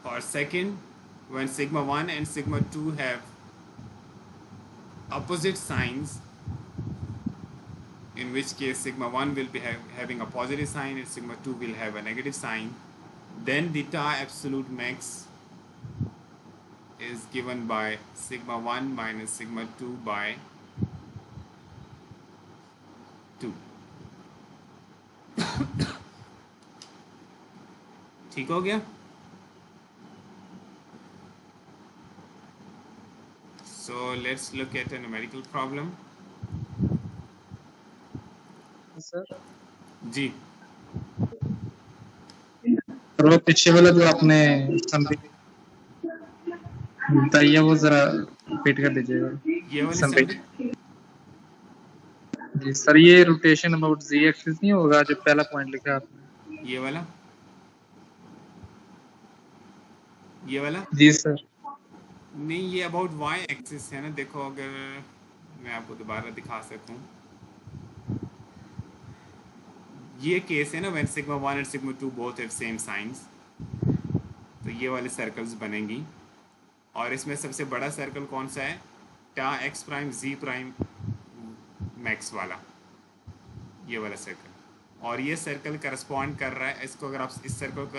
or second, when sigma 1 and sigma 2 have opposite signs, in which case sigma 1 will be having a positive sign and sigma 2 will have a negative sign, then the tau absolute max is given by sigma 1 minus sigma 2 by 2, ठीक हो गया। So let's look at a numerical problem. Sir ji, और वो पीछे वाला जो आपने बताइए वो जरा रिपीट कर दीजिएगा। ये वाली समरी समरी, जी सर, ये रोटेशन अबाउट z एक्सिस नहीं होगा जो पहला पॉइंट लिखा आपने? ये वाला, ये वाला जी सर। नहीं, ये अबाउट y एक्सिस है ना। देखो अगर मैं आपको दोबारा दिखा सकूं, ये केस है ना when sigma 1 and sigma 2 both have same science, तो ये वाले सर्कल्स बनेंगी। और इसमें सबसे बड़ा सर्कल कौन सा है, टा एक्स प्राइम जी प्राइम मैक्स वाला, ये वाला सर्कल। और ये सर्कल करस्पॉन्ड कर रहा है, इसको अगर आप इस सर्कल को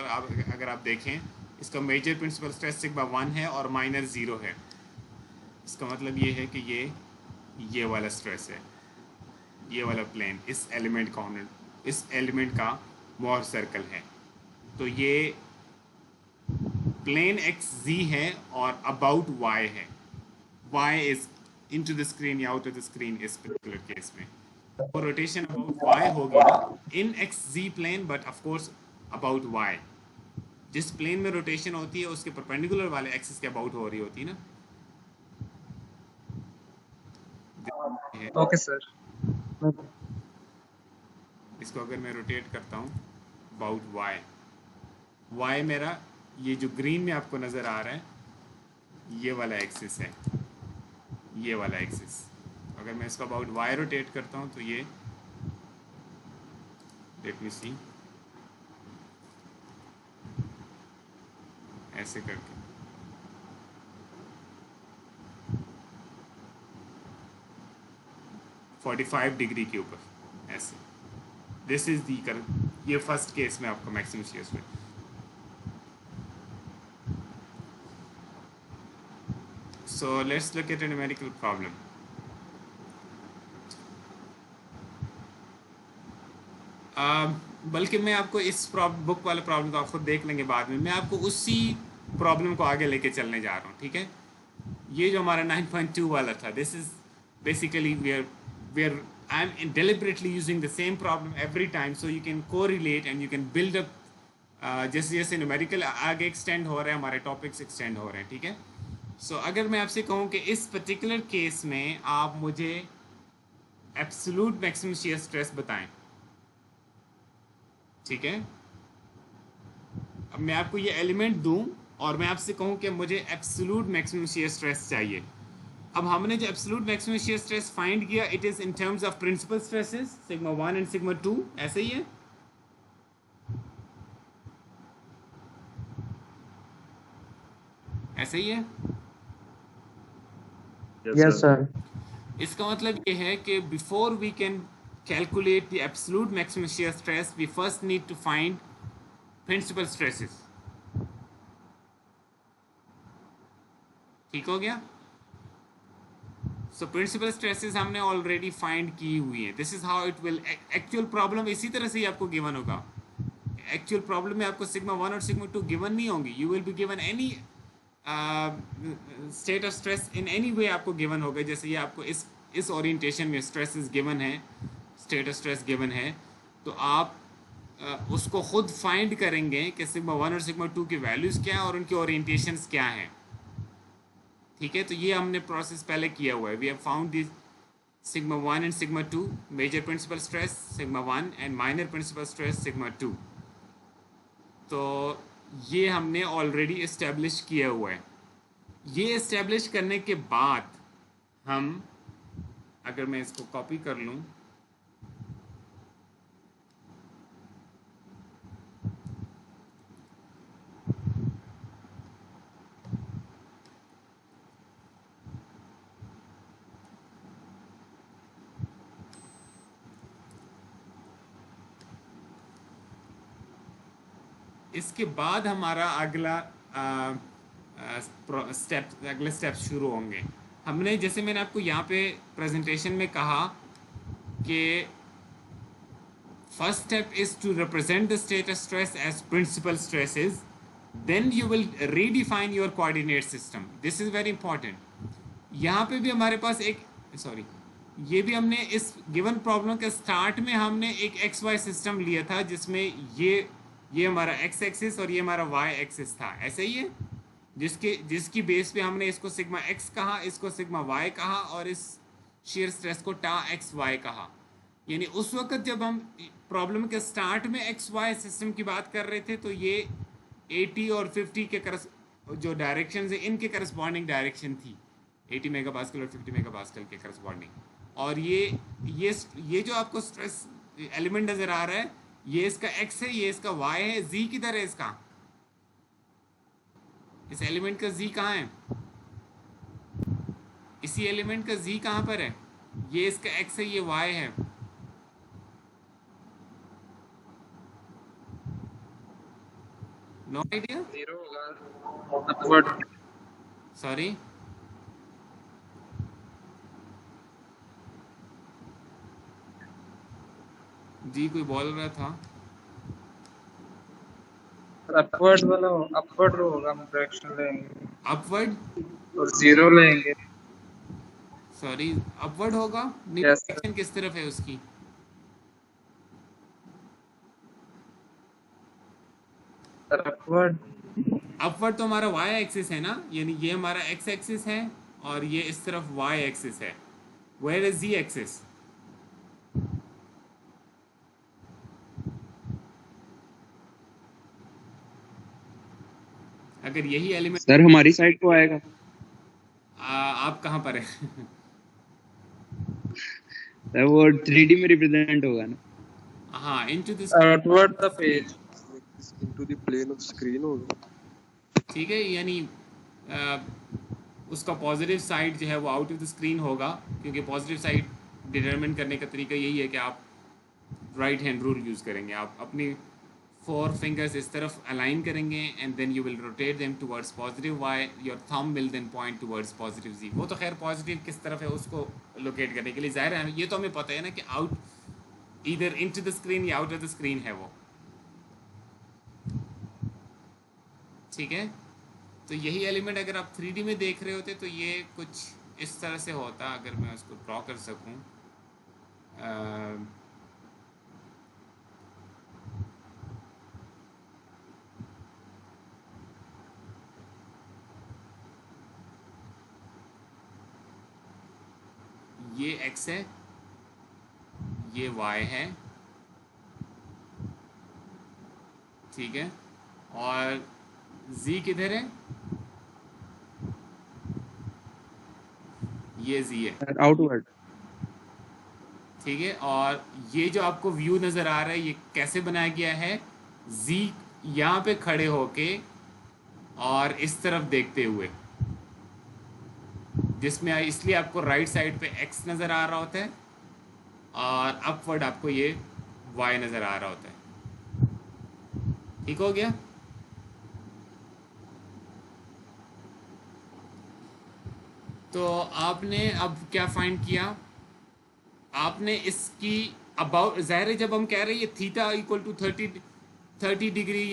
अगर आप देखें, इसका मेजर प्रिंसिपल स्ट्रेस सिग्मा 1 है और माइनर 0 है। इसका मतलब ये है कि ये वाला स्ट्रेस है, ये वाला प्लेन इस एलिमेंट का मोर सर्कल है। तो ये प्लेन एक्स जी है और अबाउट वाई है, Y is into the screen या आउट ऑफ द स्क्रीन इस पर्टिकुलर केस में। तो रोटेशन अबाउट वाई होगी in X Z plane, but of course about Y. जिस प्लेन में रोटेशन होती है उसके परपेंडिकुलर वाले एक्सिस के अबाउट हो रही होती है ना। Okay sir. इसको अगर मैं रोटेट करता हूँ अबाउट वाई, वाई मेरा ये जो ग्रीन में आपको नज़र आ रहा है ये वाला एक्सिस है, ये वाला एक्सिस। अगर मैं इसको अबाउट वाई रोटेट करता हूँ तो ये लेट मी सी, ऐसे करके 45 डिग्री के ऊपर ऐसे। दिस इज दी कर, ये फर्स्ट केस में आपका maximum shear stress. So let's look at a numerical problem. बल्कि मैं आपको इस बुक वाले प्रॉब्लम तो आप खुद देख लेंगे बाद में, मैं आपको उसी प्रॉब्लम को आगे लेके चलने जा रहा हूँ, ठीक है। ये जो हमारा 9.2 वाला था, this is basically where I am deliberately using the same problem every time so you can correlate and you can build up. जैसे जैसे न्यूमेरिकल आगे एक्सटेंड हो रहे हैं, हमारे टॉपिक्स एक्सटेंड हो रहे हैं, ठीक है। सो अगर मैं आपसे कहूँ कि इस पर्टिकुलर केस में आप मुझे एब्सोल्यूट मैक्सिमम शियर स्ट्रेस बताएं, ठीक है। अब मैं आपको ये एलिमेंट दूं और मैं आपसे कहूँ कि मुझे एब्सोल्यूट मैक्सिमम शियर स्ट्रेस चाहिए। अब हमने जो absolute maximum shear stress find किया, it is in terms of principal stresses sigma 1 and sigma 2, ऐसे ही है। ऐसे ही है। Yes sir. इसका मतलब ये है कि before we can calculate the absolute maximum shear stress, we first need to find principal stresses. ठीक हो गया। So principal stresses हमने already find की हुई है। This is how it will actual problem इसी तरह से ही आपको given होगा। Actual problem में आपको sigma 1 और sigma 2 given नहीं होंगी। You will be given any state of stress in any way आपको given होगा। जैसे ये आपको इस orientation में stresses given है, स्टेट ऑफ स्ट्रेस गिवन है, तो आप उसको खुद फाइंड करेंगे कि सिग्मा 1 और सिग्मा 2 की वैल्यूज़ क्या है और उनकी ओरिएंटेशंस क्या हैं, ठीक है। तो ये हमने प्रोसेस पहले किया हुआ है। We have found this sigma 1 and sigma 2 major principal stress sigma 1 and minor principal stress sigma 2। तो ये हमने ऑलरेडी इस्टेब्लिश किया हुआ है। ये इस्टेब्लिश करने के बाद हम, अगर मैं इसको कॉपी कर लूँ, इसके बाद हमारा अगला अगले स्टेप्स शुरू होंगे। हमने, जैसे मैंने आपको यहाँ पे प्रेजेंटेशन में कहा कि first step is to represent the state of stress as principal stresses, then you will redefine your coordinate system. This is very important. यहाँ पे भी हमारे पास ये भी हमने इस गिवन प्रॉब्लम के स्टार्ट में हमने एक एक्स वाई सिस्टम लिया था, जिसमें ये हमारा एक्स एक्सिस और ये हमारा वाई एक्सिस था, ऐसे ही है। जिसकी बेस पे हमने इसको सिग्मा एक्स कहा, इसको सिग्मा वाई कहा और इस शेयर स्ट्रेस को टा एक्स वाई कहा। यानी उस वक्त जब हम प्रॉब्लम के स्टार्ट में एक्स वाई सिस्टम की बात कर रहे थे, तो ये 80 और 50 के जो डायरेक्शन है, इनके करस्पॉन्डिंग डायरेक्शन थी, 80 मेगापास्कल और 50 मेगापास्कल के करस्पॉन्डिंग। और ये जो आपको स्ट्रेस एलिमेंट नज़र आ रहा है, ये इसका x है, ये इसका y है। z किधर है इसका? इस एलिमेंट का z कहाँ है? इसी एलिमेंट का z कहाँ पर है? ये इसका x है, ये y है। No idea? 0 होगा अपवर्ड। सॉरी, जी कोई बोल रहा था। अपवर्ड वाला अपवर्ड होगा, हम डायरेक्शन लेंगे अपवर्ड और 0 लेंगे। सॉरी, अपवर्ड होगा। Yes, डायरेक्शन किस तरफ है उसकी? अपवर्ड। अपवर्ड तो हमारा y एक्सिस है ना, यानी ये हमारा x एक्सिस है और ये इस तरफ y एक्सिस है। Where is z axis? अगर यही एलिमेंट सर हमारी साइड को आएगा। आप कहाँ पर है? सर वो 3D में रिप्रेजेंट होगा ना। हाँ, into this, Outward the page. into the plane of screen होगा। ठीक है, यानी उसका पॉजिटिव साइड जो है वो आउट ऑफ द स्क्रीन होगा, क्योंकि पॉजिटिव साइड डिटरमिन करने का तरीका यही है कि आप राइट हैंड रूल यूज़ करेंगे। आप अपनी 4 फिंगर्स इस तरफ अलाइन करेंगे and then you will rotate them towards positive Y, your thumb will then point towards positive Z. वो तो खैर पॉजिटिव किस तरफ है उसको लोकेट करने के लिए ज़ाहिर है, ये तो हमें पता है ना कि आउट इधर इनटू द स्क्रीन या आउट ऑफ द स्क्रीन है वो, ठीक है। तो यही एलिमेंट अगर आप 3D में देख रहे होते तो ये कुछ इस तरह से होता, अगर मैं उसको ड्रॉ कर सकूं। ये x है, ये y है, ठीक है, और z किधर है? ये z है, आउटवर्ड। ठीक है। और ये जो आपको व्यू नज़र आ रहा है ये कैसे बनाया गया है? z यहाँ पे खड़े होके और इस तरफ देखते हुए, जिसमें इसलिए आपको राइट साइड पे x नज़र आ रहा होता है और अपवर्ड आपको ये y नज़र आ रहा होता है। ठीक हो गया? तो आपने अब क्या फाइंड किया? आपने इसकी अबाउट, ज़ाहिर है जब हम कह रहे हैं ये थीटा इक्वल टू 30 डिग्री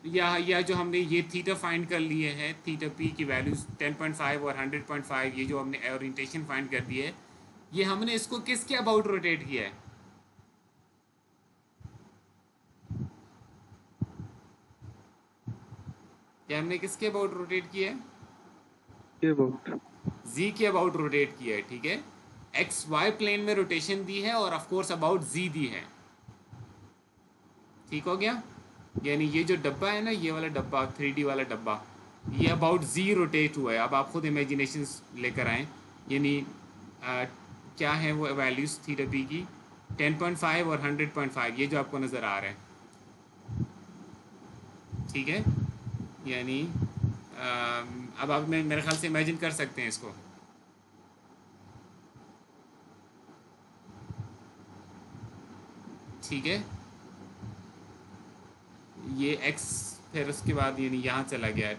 या जो हमने ये थीटा फाइंड कर लिए हैं, थीटा पी की वैल्यूज 10.5 और 100.5, ये जो हमने ओरिएंटेशन फाइंड कर दी है, ये हमने इसको किसके अबाउट रोटेट किया है? ये हमने किसके अबाउट रोटेट किया है? के अबाउट z के अबाउट रोटेट किया है, ठीक है। एक्स वाई प्लेन में रोटेशन दी है और ऑफ कोर्स अबाउट z दी है। ठीक हो गया? यानी ये जो डब्बा है ना, ये वाला डब्बा 3D वाला डब्बा, ये अबाउट z रोटेट हुआ है। अब आप खुद इमेजिनेशन लेकर आएँ, यानी क्या है वो वैल्यूज़ थीटा पी की? 10.5 और 100.5, ये जो आपको नज़र आ रहा है, ठीक है। यानी अब आप मेरे ख्याल से इमेजिन कर सकते हैं इसको। ठीक है, ये x फिर उसके बाद यानी यहाँ चला गया,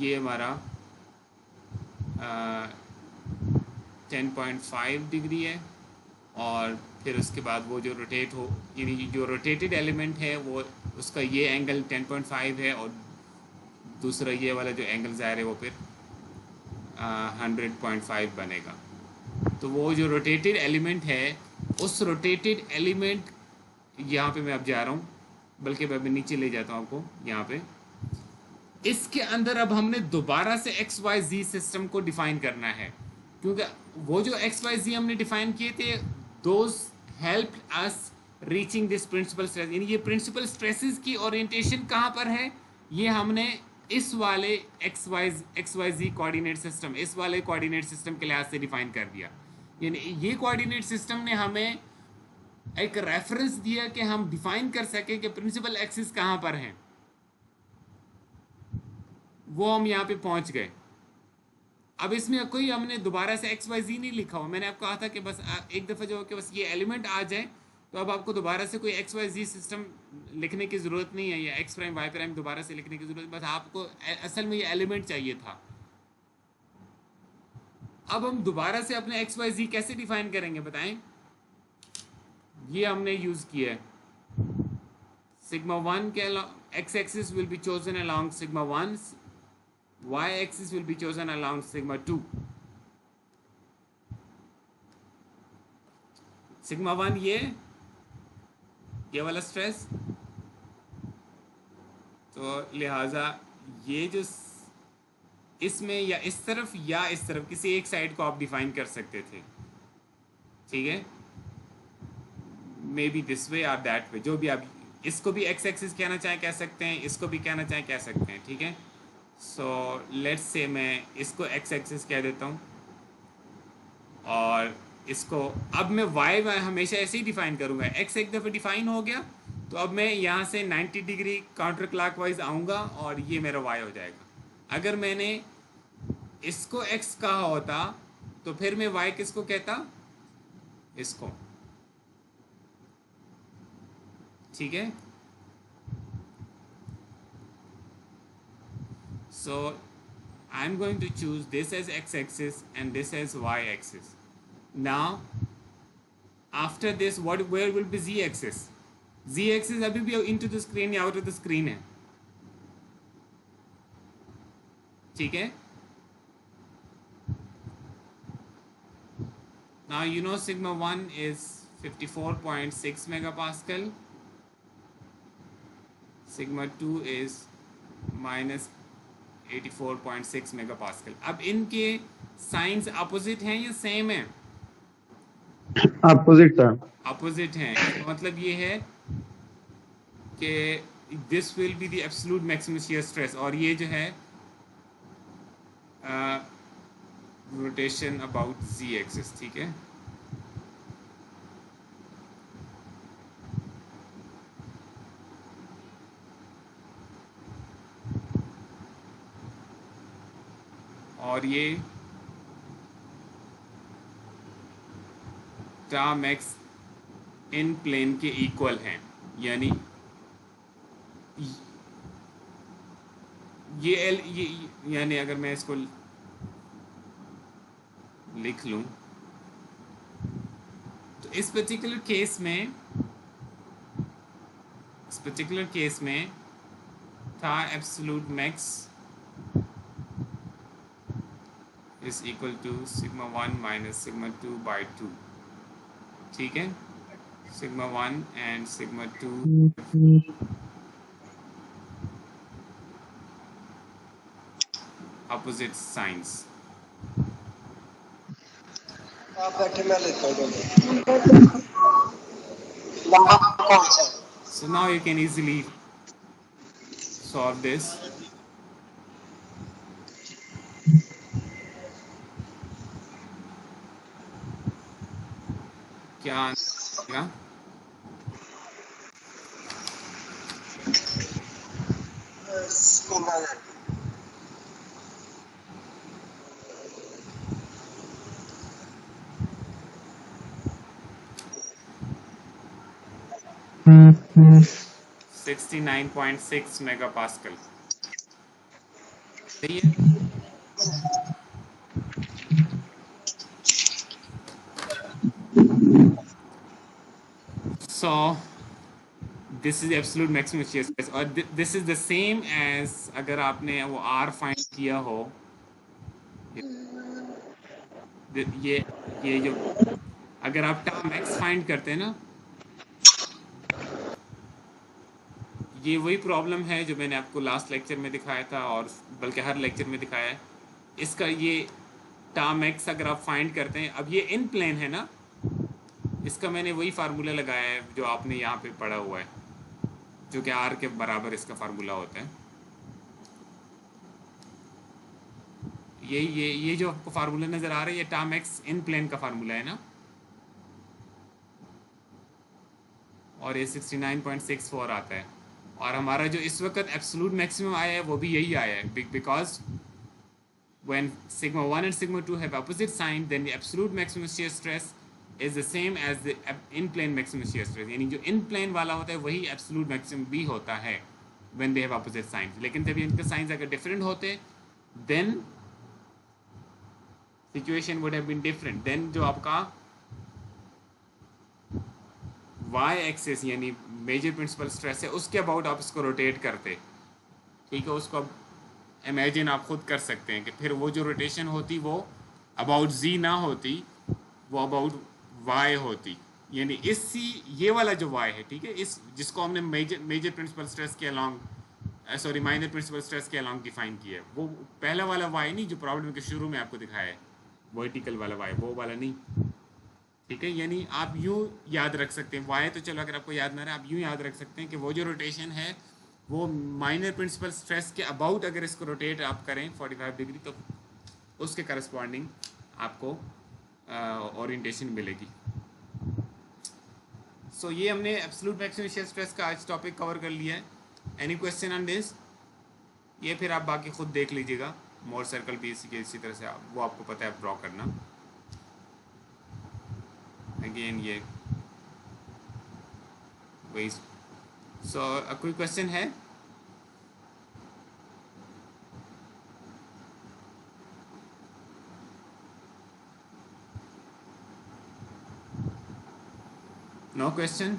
ये हमारा 10.5 डिग्री है, और फिर उसके बाद वो जो रोटेट हो, यानी जो रोटेटेड एलिमेंट है वो उसका ये एंगल 10.5 है, और दूसरा ये वाला जो एंगल ज़ाहिर है वो फिर 100.5 बनेगा। तो वो जो रोटेटेड एलिमेंट है, उस रोटेटेड एलिमेंट, यहाँ पे मैं अब जा रहा हूँ, बल्कि मैं नीचे ले जाता हूँ आपको यहाँ पे, इसके अंदर अब हमने दोबारा से एक्स वाई जी सिस्टम को डिफाइन करना है, क्योंकि वो जो एक्स वाई जी हमने डिफाइन किए थे, those help us reaching this principle stress. यानी ये प्रिंसिपल स्ट्रेसेस की ओरिएंटेशन कहाँ पर है? ये हमने इस वाले एक्स वाई जी कोऑर्डिनेट सिस्टम, इस वाले कोऑर्डिनेट सिस्टम के लिहाज से डिफाइन कर दिया। यानी ये कोऑर्डिनेट सिस्टम ने हमें एक रेफरेंस दिया कि हम डिफाइन कर सकें कि प्रिंसिपल एक्सिस कहाँ पर हैं। वो हम यहाँ पे पहुँच गए। अब इसमें कोई हमने दोबारा से एक्स वाई जी नहीं लिखा हुआ। मैंने आपको कहा था कि बस एक दफ़ा जो कि बस ये एलिमेंट आ जाए, तो अब आपको दोबारा से कोई एक्स वाई जी सिस्टम लिखने की ज़रूरत नहीं है, या एक्स प्राइम वाई प्राइम दोबारा से लिखने की ज़रूरत, बस आपको असल में ये एलिमेंट चाहिए था। अब हम दोबारा से अपने एक्स वाई जी कैसे डिफाइन करेंगे बताएं? ये हमने यूज़ किया है सिग्मा 1 के x axis will be chosen along sigma 1, y axis will be chosen along sigma 2. Sigma 1 ये वाला स्ट्रेस, तो लिहाजा ये जो इसमें या इस तरफ किसी एक साइड को आप डिफाइन कर सकते थे, ठीक है, मे बी दिस वे और दैट वे, जो भी आप इसको भी एक्स एक्सिस कहना चाहे कह सकते हैं, इसको भी कहना चाहे कह सकते हैं, ठीक है। सो लेट्स से मैं इसको एक्स एक्सिस कह देता हूँ और इसको अब मैं वाई हमेशा ऐसे ही डिफाइन करूँगा। एक्स एक दफ़े डिफाइन हो गया तो अब मैं यहाँ से 90 डिग्री काउंटर क्लॉकवाइज आऊँगा और ये मेरा वाई हो जाएगा। अगर मैंने इसको एक्स कहा होता तो फिर मैं वाई किसको कहता, इसको, ठीक है। So I am going to choose this as X axis and this as Y axis. Now after this what where will be Z axis? Z axis अभी भी इनटू द स्क्रीन या आउट ऑफ द स्क्रीन है, ठीक है। Now you know sigma 1 is 54.6 megapascal, sigma 2 is minus 84.6 megapascal. अब इनके science opposite हैं या सेम है? अपोजिट है। अपोजिट हैं, तो मतलब ये है कि this will be the absolute maximum shear stress और ये जो है रोटेशन अबाउट जी एक्सिस, ठीक है। और ये टर्म एक्स इन प्लेन के इक्वल हैं, यानी ये यानी अगर मैं इसको लिख लूं तो इस पर्टिकुलर केस में था absolute max is equal to sigma 1 minus sigma 2 by 2, ठीक है। Sigma 1 and sigma 2 opposite signs. So now you can easily solve this. क्या आएगा? हम्म 69.6 मेगापास्कल, सही है। So this is absolute maximum shear stress और this is the same as अगर आपने वो R फाइंड किया हो, ये जो अगर आप टर्म x फाइंड करते हैं ना, ये वही प्रॉब्लम है जो मैंने आपको लास्ट लेक्चर में दिखाया था और बल्कि हर लेक्चर में दिखाया है। इसका ये टर्म x अगर आप फाइंड करते हैं, अब ये इन प्लेन है ना, इसका मैंने वही फार्मूला लगाया है जो आपने यहाँ पे पढ़ा हुआ है, जो कि R के बराबर इसका फार्मूला होता है। ये जो आपको फार्मूला नज़र आ रहा है, ये टर्म x इन प्लेन का फार्मूला है ना, और ये 69.64 आता है। और हमारा जो इस वक्त एब्सोल्यूट मैक्सिमम आया है वो भी यही आया है, because when sigma 1 and sigma 2 have opposite sign, then the absolute maximum shear stress is the same as the in plane maximum shear stress, यानी जो in plane वाला होता है वही absolute maximum भी होता है when they have opposite signs। लेकिन जब इनके signs अगर different होते then situation would have been different। then जो आपका y axis यानी मेजर प्रिंसिपल स्ट्रेस है, उसके अबाउट आप इसको रोटेट करते, ठीक है। उसको इमेजिन आप खुद कर सकते हैं कि फिर वो जो रोटेशन होती वो अबाउट z ना होती, वो अबाउट y होती, यानी ये वाला जो y है, ठीक है, इस जिसको हमने मेजर प्रिंसिपल स्ट्रेस के along sorry minor principal stress के अलॉन्ग डिफाइन किया है, वो पहला वाला y नहीं जो प्रॉब्लम के शुरू में आपको दिखाया है, वर्टिकल वाला y, वो वाला नहीं, ठीक है, यानी आप यूँ याद रख सकते हैं, वाई तो चलो अगर आपको याद ना रहे आप यूँ याद रख सकते हैं कि वो जो रोटेशन है वो माइनर प्रिंसिपल स्ट्रेस के अबाउट अगर इसको रोटेट आप करें 45 डिग्री तो उसके करस्पॉन्डिंग आपको ओरिएंटेशन मिलेगी। सो ये हमने एब्सोल्यूट मैक्सिमम शियर स्ट्रेस का आज टॉपिक कवर कर लिया है। Any question on this? ये फिर आप बाकी खुद देख लीजिएगा, मोर सर्कल भी इसी तरह से वो आपको पता है ड्रॉ करना। अगेन ये वही। सो कोई क्वेश्चन है? No question?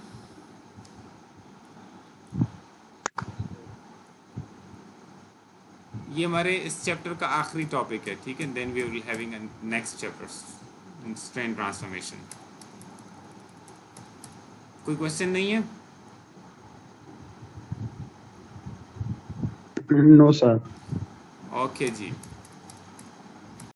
ये हमारे इस चैप्टर का आखिरी टॉपिक है, ठीक है। Then we will having next chapter strain transformation. कोई क्वेश्चन नहीं है? No sir. ओके जी।